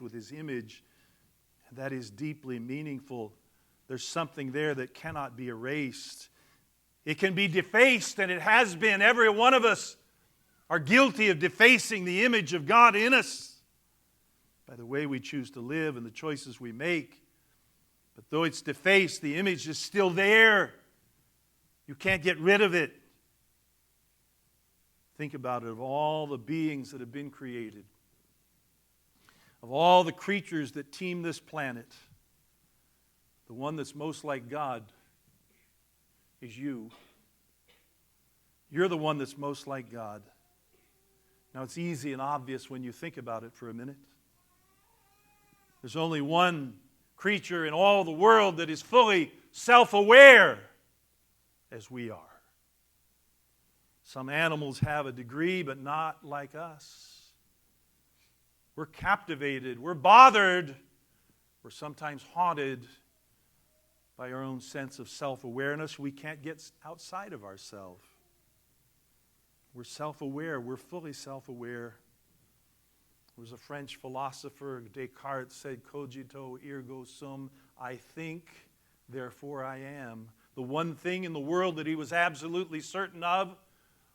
with His image, and that is deeply meaningful. There's something there that cannot be erased. It can be defaced, and it has been. Every one of us are guilty of defacing the image of God in us by the way we choose to live and the choices we make. But though it's defaced, the image is still there. You can't get rid of it. Think about it, of all the beings that have been created, of all the creatures that teem this planet, the one that's most like God is you. You're the one that's most like God. Now, it's easy and obvious when you think about it for a minute. There's only one creature in all the world that is fully self-aware as we are. Some animals have a degree, but not like us. We're captivated, we're bothered, we're sometimes haunted by our own sense of self-awareness. We can't get outside of ourselves. We're self-aware, we're fully self-aware. There was a French philosopher, Descartes, said, cogito ergo sum, I think, therefore I am. The one thing in the world that he was absolutely certain of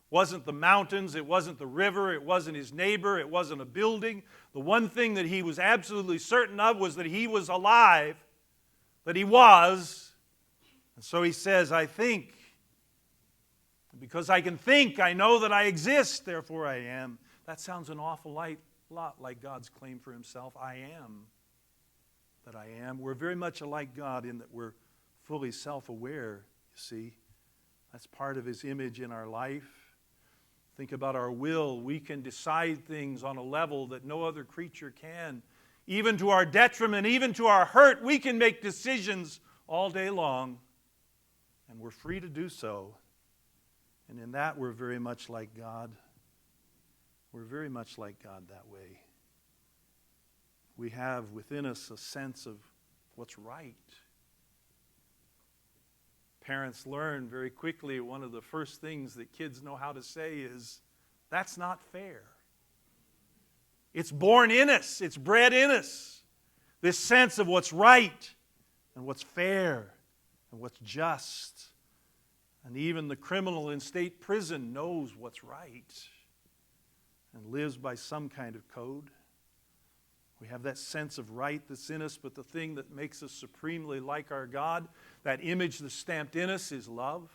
wasn't the mountains, it wasn't the river, it wasn't his neighbor, it wasn't a building. The one thing that he was absolutely certain of was that he was alive, that he was. And so he says, I think. Because I can think, I know that I exist, therefore I am. That sounds an awful lot like God's claim for himself. I am that I am. We're very much like God in that we're fully self-aware, you see. That's part of his image in our life. Think about our will. We can decide things on a level that no other creature can. Even to our detriment, even to our hurt, we can make decisions all day long. And we're free to do so. And in that, we're very much like God. We're very much like God that way. We have within us a sense of what's right. Parents learn very quickly, one of the first things that kids know how to say is, that's not fair. It's born in us. It's bred in us. This sense of what's right and what's fair and what's just. And even the criminal in state prison knows what's right and lives by some kind of code. We have that sense of right that's in us, but the thing that makes us supremely like our God, that image that's stamped in us, is love.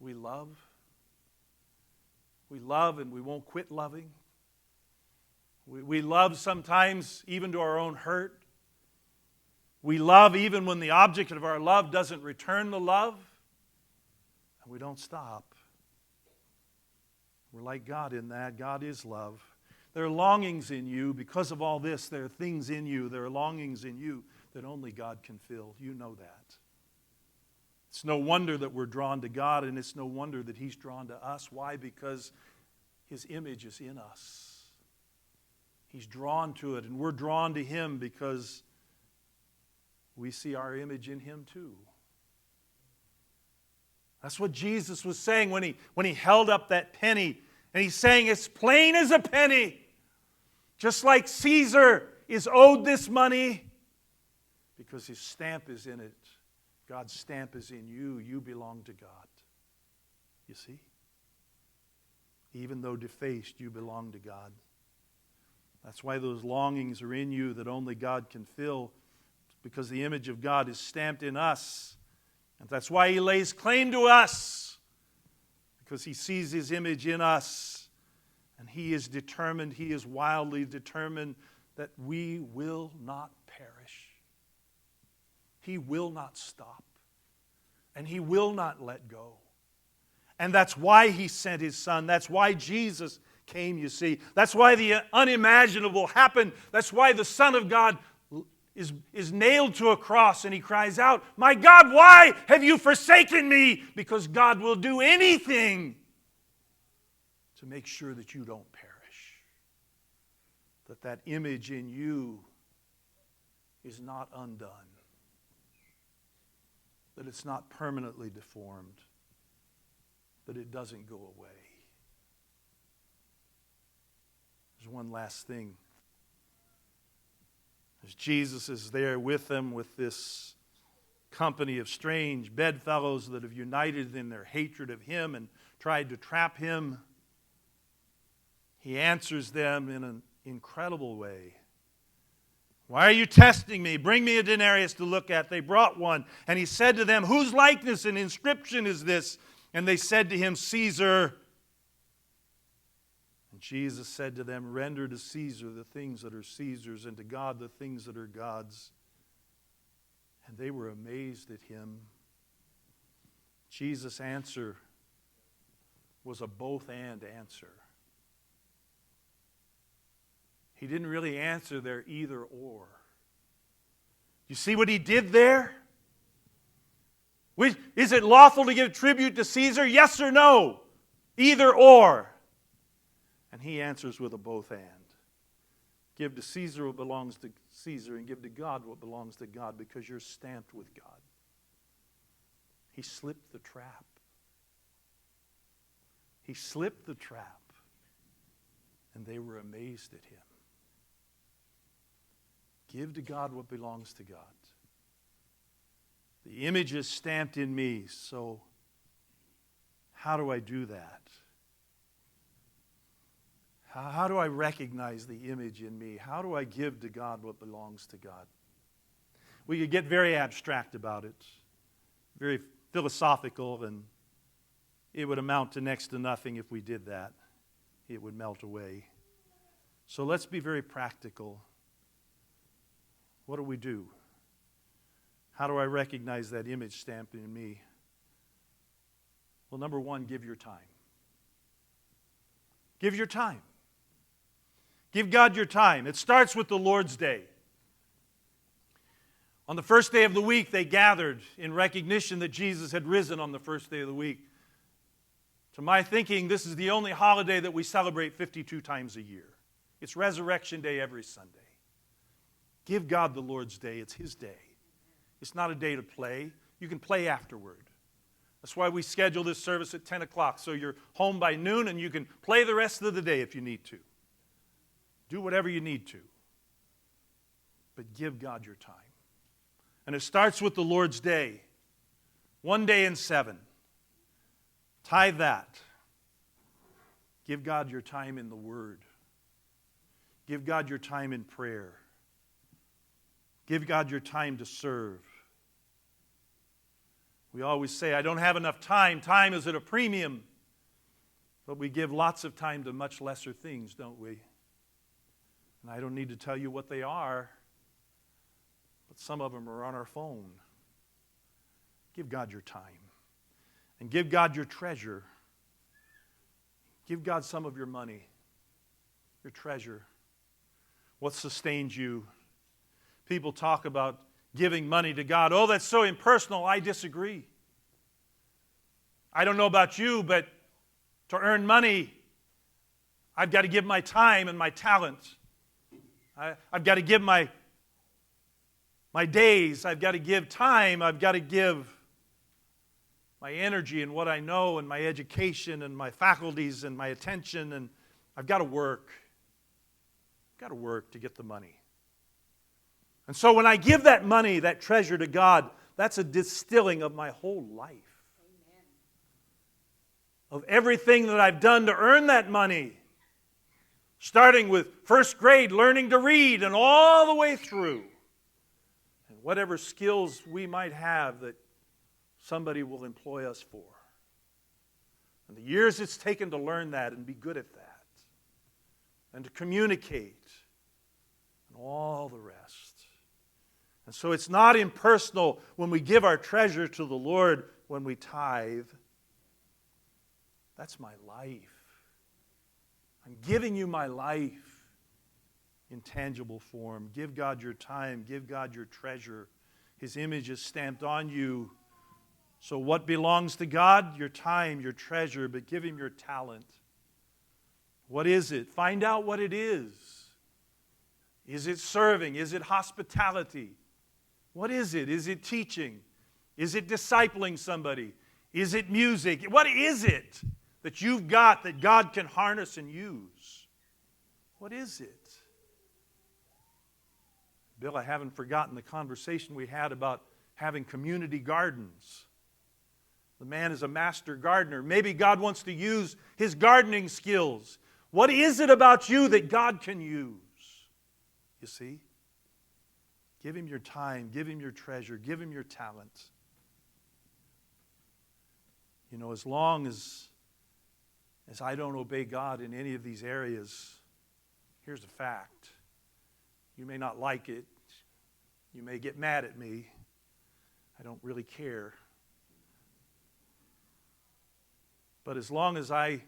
We love. We love and we won't quit loving. We love sometimes even to our own hurt. We love even when the object of our love doesn't return the love. And we don't stop. We're like God in that. God is love. There are longings in you. Because of all this, there are things in you. There are longings in you that only God can fill. You know that. It's no wonder that we're drawn to God, and it's no wonder that he's drawn to us. Why? Because his image is in us. He's drawn to it, and we're drawn to him because we see our image in him too. That's what Jesus was saying when he held up that penny. And he's saying it's plain as a penny. Just like Caesar is owed this money because his stamp is in it. God's stamp is in you. You belong to God. You see? Even though defaced, you belong to God. That's why those longings are in you that only God can fill, because the image of God is stamped in us. And that's why he lays claim to us, because he sees his image in us. And he is determined, he is wildly determined that we will not perish. He will not stop. And he will not let go. And that's why he sent his Son. That's why Jesus came, you see. That's why the unimaginable happened. That's why the Son of God is nailed to a cross and he cries out, "My God, why have you forsaken me?" Because God will do anything to make sure that you don't perish. That image in you is not undone. That it's not permanently deformed. That it doesn't go away. There's one last thing As Jesus is there with them, with this company of strange bedfellows that have united in their hatred of him and tried to trap him, he answers them in an incredible way. Why are you testing me? Bring me a denarius to look at. They brought one. And he said to them, whose likeness and inscription is this? And they said to him, Caesar. And Jesus said to them, render to Caesar the things that are Caesar's, and to God the things that are God's. And they were amazed at him. Jesus' answer was a both-and answer. He didn't really answer their either-or. You see what he did there? Is it lawful to give tribute to Caesar? Yes or no? Either or. And he answers with a both-and. Give to Caesar what belongs to Caesar, and give to God what belongs to God, because you're stamped with God. He slipped the trap. He slipped the trap, and they were amazed at him. Give to God what belongs to God. The image is stamped in me, so how do I do that? How do I recognize the image in me? How do I give to God what belongs to God? We could get very abstract about it, very philosophical, and it would amount to next to nothing if we did that. It would melt away. So let's be very practical. What do we do? How do I recognize that image stamped in me? Well, number one, give your time. Give your time. Give God your time. It starts with the Lord's Day. On the first day of the week, they gathered in recognition that Jesus had risen on the first day of the week. To my thinking, this is the only holiday that we celebrate 52 times a year. It's Resurrection Day every Sunday. Give God the Lord's Day. It's His day. It's not a day to play. You can play afterward. That's why we schedule this service at 10 o'clock, so you're home by noon and you can play the rest of the day if you need to. Do whatever you need to. But give God your time. And it starts with the Lord's Day. 1 day in 7. Tithe that. Give God your time in the Word. Give God your time in prayer. Give God your time to serve. We always say, I don't have enough time. Time is at a premium. But we give lots of time to much lesser things, don't we? And I don't need to tell you what they are, but some of them are on our phone. Give God your time. And give God your treasure. Give God some of your money, your treasure. What sustains you? People talk about giving money to God. Oh, that's so impersonal. I disagree. I don't know about you, but to earn money, I've got to give my time and my talent. I've got to give my days. I've got to give time. I've got to give my energy and what I know and my education and my faculties and my attention. And I've got to work. I've got to work to get the money. And so when I give that money, that treasure to God, that's a distilling of my whole life. Amen. Of everything that I've done to earn that money. Starting with first grade, learning to read, and all the way through. And whatever skills we might have that somebody will employ us for. And the years it's taken to learn that and be good at that. And to communicate. And all the rest. And so it's not impersonal when we give our treasure to the Lord when we tithe. That's my life. I'm giving you my life in tangible form. Give God your time. Give God your treasure. His image is stamped on you. So what belongs to God? Your time, your treasure, but give Him your talent. What is it? Find out what it is. Is it serving? Is it hospitality? What is it? Is it teaching? Is it discipling somebody? Is it music? What is it that you've got that God can harness and use? What is it? Bill, I haven't forgotten the conversation we had about having community gardens. The man is a master gardener. Maybe God wants to use his gardening skills. What is it about you that God can use? You see? Give him your time, give him your treasure, give him your talent. You know, as long as I don't obey God in any of these areas, here's a fact. You may not like it. You may get mad at me. I don't really care. But as long as I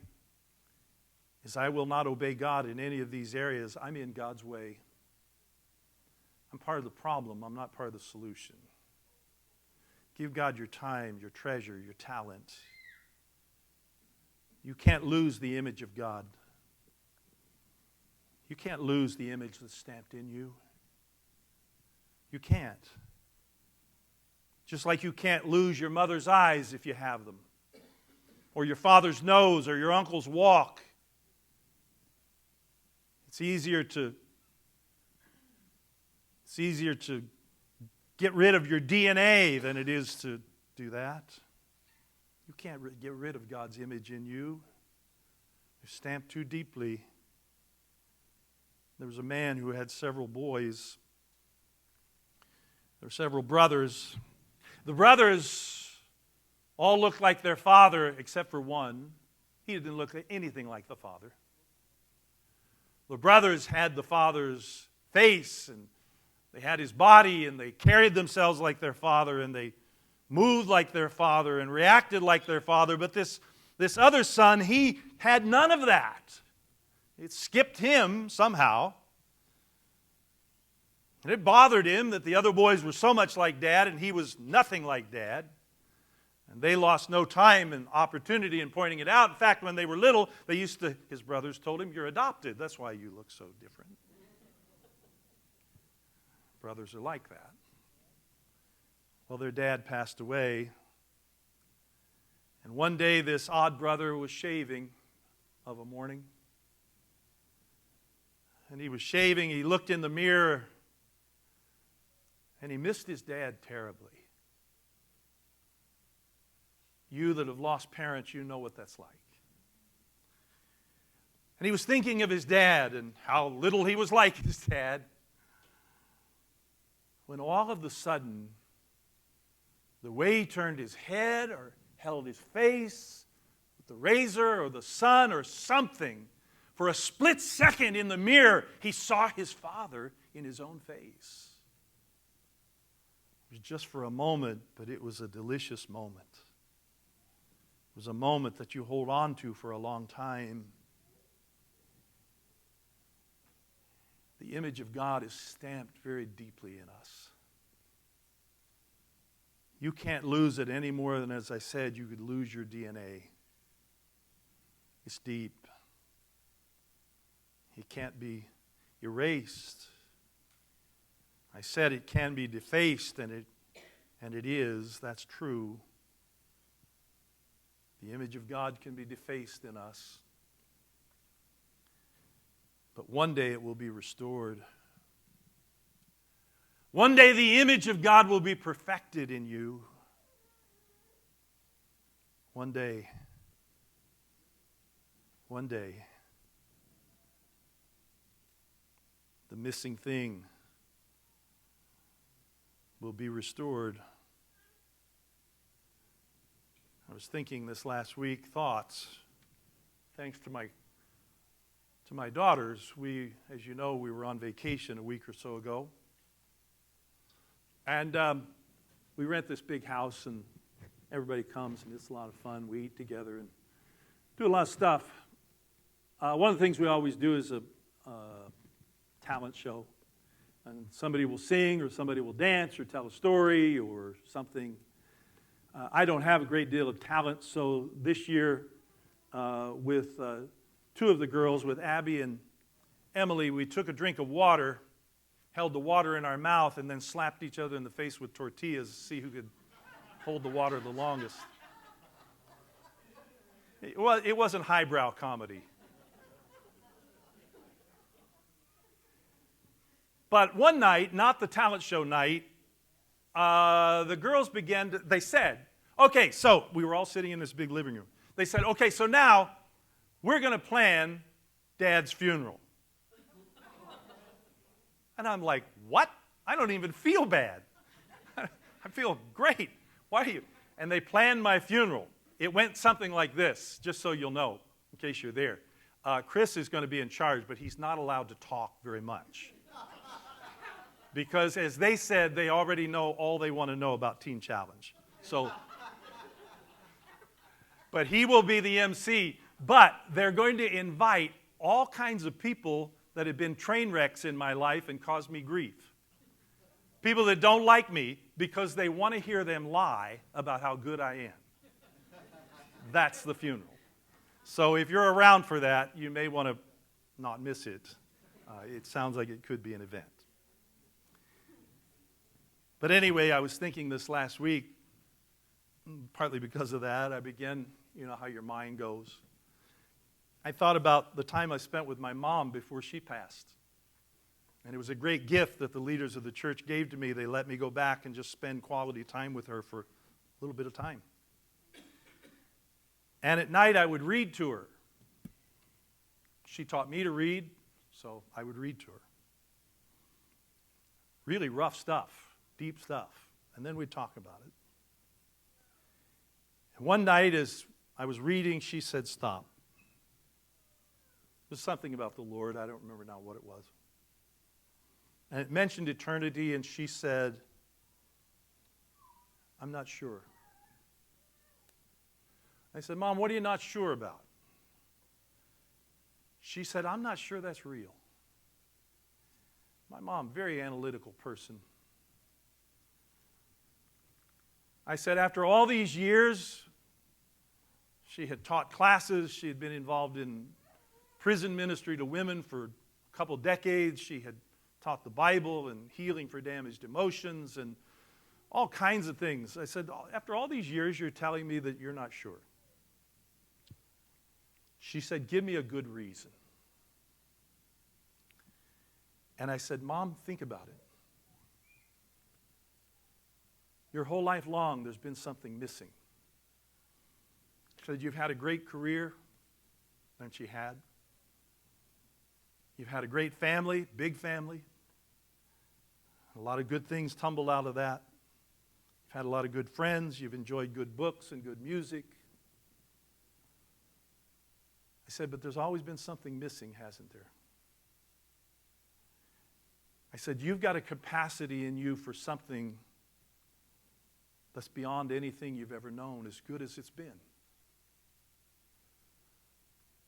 will not obey God in any of these areas, I'm in God's way. I'm part of the problem. I'm not part of the solution. Give God your time, your treasure, your talent. You can't lose the image of God. You can't lose the image that's stamped in you. You can't. Just like you can't lose your mother's eyes if you have them, or your father's nose, or your uncle's walk. It's easier to get rid of your DNA than it is to do that. You can't get rid of God's image in you. They're stamped too deeply. There was a man who had several boys. There were several brothers. The brothers all looked like their father except for one. He didn't look anything like the father. The brothers had the father's face, and they had his body, and they carried themselves like their father, and they moved like their father, and reacted like their father. But this other son, he had none of that. It skipped him somehow. And it bothered him that the other boys were so much like Dad, and he was nothing like Dad. And they lost no time and opportunity in pointing it out. In fact, when they were little, his brothers told him, "You're adopted. That's why you look so different." Brothers are like that. Well, their dad passed away. And one day this odd brother was shaving of a morning. And he was shaving, he looked in the mirror, and he missed his dad terribly. You that have lost parents, you know what that's like. And he was thinking of his dad and how little he was like his dad, when all of a sudden, the way he turned his head or held his face with the razor or the sun or something, for a split second in the mirror, he saw his father in his own face. It was just for a moment, but it was a delicious moment. It was a moment that you hold on to for a long time. The image of God is stamped very deeply in us. You can't lose it any more than, as I said, you could lose your DNA. It's deep. It can't be erased. I said it can be defaced, and it is. That's true. The image of God can be defaced in us. But one day it will be restored. One day the image of God will be perfected in you. One day. One day. The missing thing will be restored. I was thinking this last week, thoughts. Thanks to my daughters, as you know, we were on vacation a week or so ago. And we rent this big house, and everybody comes, and it's a lot of fun. We eat together and do a lot of stuff. One of the things we always do is a talent show. And somebody will sing, or somebody will dance, or tell a story, or something. I don't have a great deal of talent, so this year with two of the girls, with Abby and Emily, we took a drink of water, held the water in our mouth, and then slapped each other in the face with tortillas to see who could hold the water the longest. It wasn't highbrow comedy. But one night, not the talent show night, the girls they said, okay, so we were all sitting in this big living room. They said, okay, so now we're going to plan Dad's funeral. And I'm like, what? I don't even feel bad. I feel great. Why are you? And they planned my funeral. It went something like this, just so you'll know, in case you're there. Chris is going to be in charge, but he's not allowed to talk very much. Because, as they said, they already know all they want to know about Teen Challenge. So, but he will be the MC. But they're going to invite all kinds of people that have been train wrecks in my life and caused me grief. People that don't like me because they want to hear them lie about how good I am. That's the funeral. So if you're around for that, you may want to not miss it. It sounds like it could be an event. But anyway, I was thinking this last week, partly because of that, I began, you know how your mind goes. I thought about the time I spent with my mom before she passed. And it was a great gift that the leaders of the church gave to me. They let me go back and just spend quality time with her for a little bit of time. And at night I would read to her. She taught me to read, so I would read to her. Really rough stuff, deep stuff. And then we'd talk about it. And one night as I was reading, she said, stop. There's something about the Lord. I don't remember now what it was. And it mentioned eternity, and she said, I'm not sure. I said, Mom, what are you not sure about? She said, I'm not sure that's real. My mom, very analytical person. I said, after all these years, she had taught classes, she had been involved in prison ministry to women for a couple decades, she had taught the Bible and healing for damaged emotions and all kinds of things. I said, after all these years, you're telling me that you're not sure. She said, give me a good reason. And I said, Mom, think about it. Your whole life long, there's been something missing. She said, you've had a great career, and she had. You've had a great family, big family. A lot of good things tumbled out of that. You've had a lot of good friends. You've enjoyed good books and good music. I said, but there's always been something missing, hasn't there? I said, you've got a capacity in you for something that's beyond anything you've ever known, as good as it's been.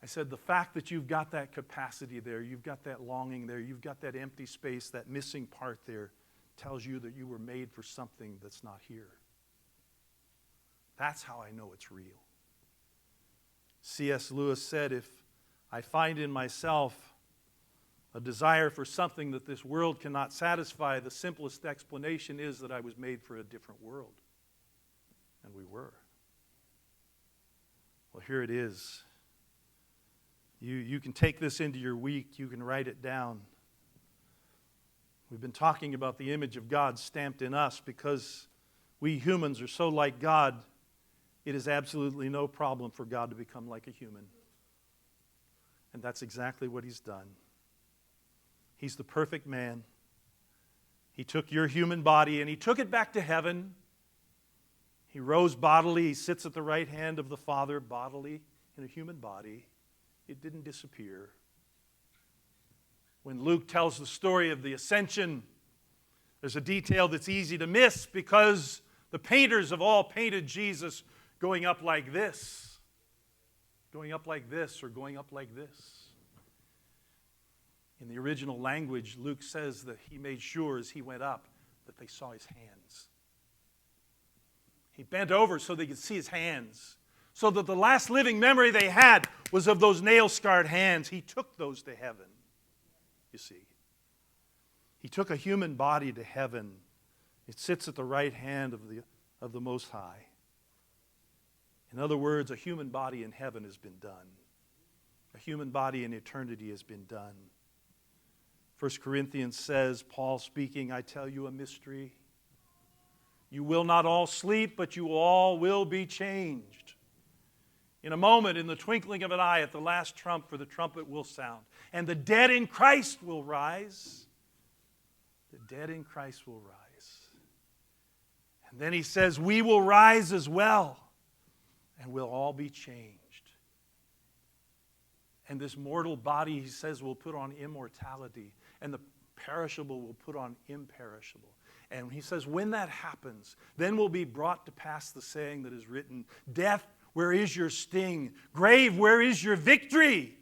I said, the fact that you've got that capacity there, you've got that longing there, you've got that empty space, that missing part there, tells you that you were made for something that's not here. That's how I know it's real. C.S. Lewis said, if I find in myself a desire for something that this world cannot satisfy, the simplest explanation is that I was made for a different world. And we were. Well, here it is. You can take this into your week. You can write it down. We've been talking about the image of God stamped in us because we humans are so like God, it is absolutely no problem for God to become like a human. And that's exactly what He's done. He's the perfect man. He took your human body and He took it back to heaven. He rose bodily. He sits at the right hand of the Father bodily in a human body. It didn't disappear. When Luke tells the story of the ascension, there's a detail that's easy to miss because the painters have all painted Jesus going up like this, going up like this, or going up like this. In the original language, Luke says that he made sure as he went up that they saw his hands. He bent over so they could see his hands, so that the last living memory they had was of those nail-scarred hands. He took those to heaven, you see. He took a human body to heaven. It sits at the right hand of the Most High. In other words, a human body in heaven has been done. A human body in eternity has been done. 1 Corinthians says, Paul speaking, I tell you a mystery. You will not all sleep, but you all will be changed. In a moment, in the twinkling of an eye, at the last trump, for the trumpet will sound. And the dead in Christ will rise. The dead in Christ will rise. And then he says, we will rise as well. And we'll all be changed. And this mortal body, he says, will put on immortality. And the perishable will put on imperishable. And he says, when that happens, then will be brought to pass the saying that is written, death, where is your sting? Grave, where is your victory?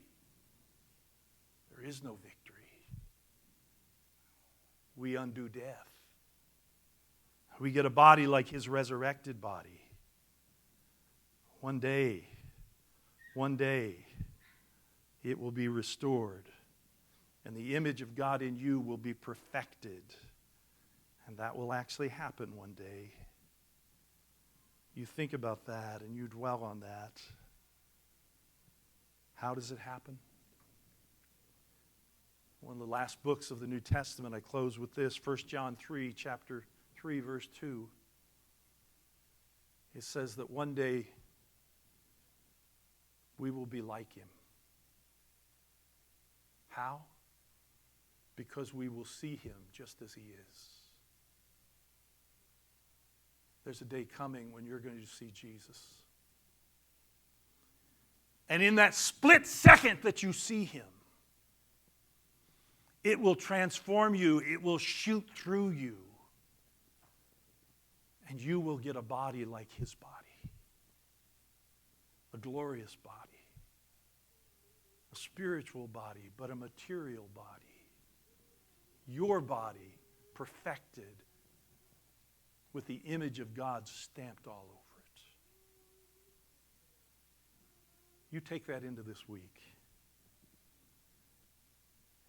There is no victory. We undo death. We get a body like his resurrected body. One day, it will be restored. And the image of God in you will be perfected. And that will actually happen one day. You think about that and you dwell on that. How does it happen? One of the last books of the New Testament, I close with this, 1 John 3, chapter 3, verse 2. It says that one day we will be like him. How? Because we will see him just as he is. There's a day coming when you're going to see Jesus. And in that split second that you see him, it will transform you. It will shoot through you. And you will get a body like his body. A glorious body. A spiritual body, but a material body. Your body perfected with the image of God stamped all over it. You take that into this week.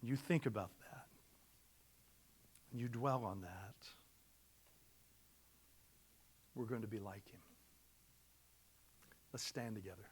You think about that. And you dwell on that. We're going to be like him. Let's stand together.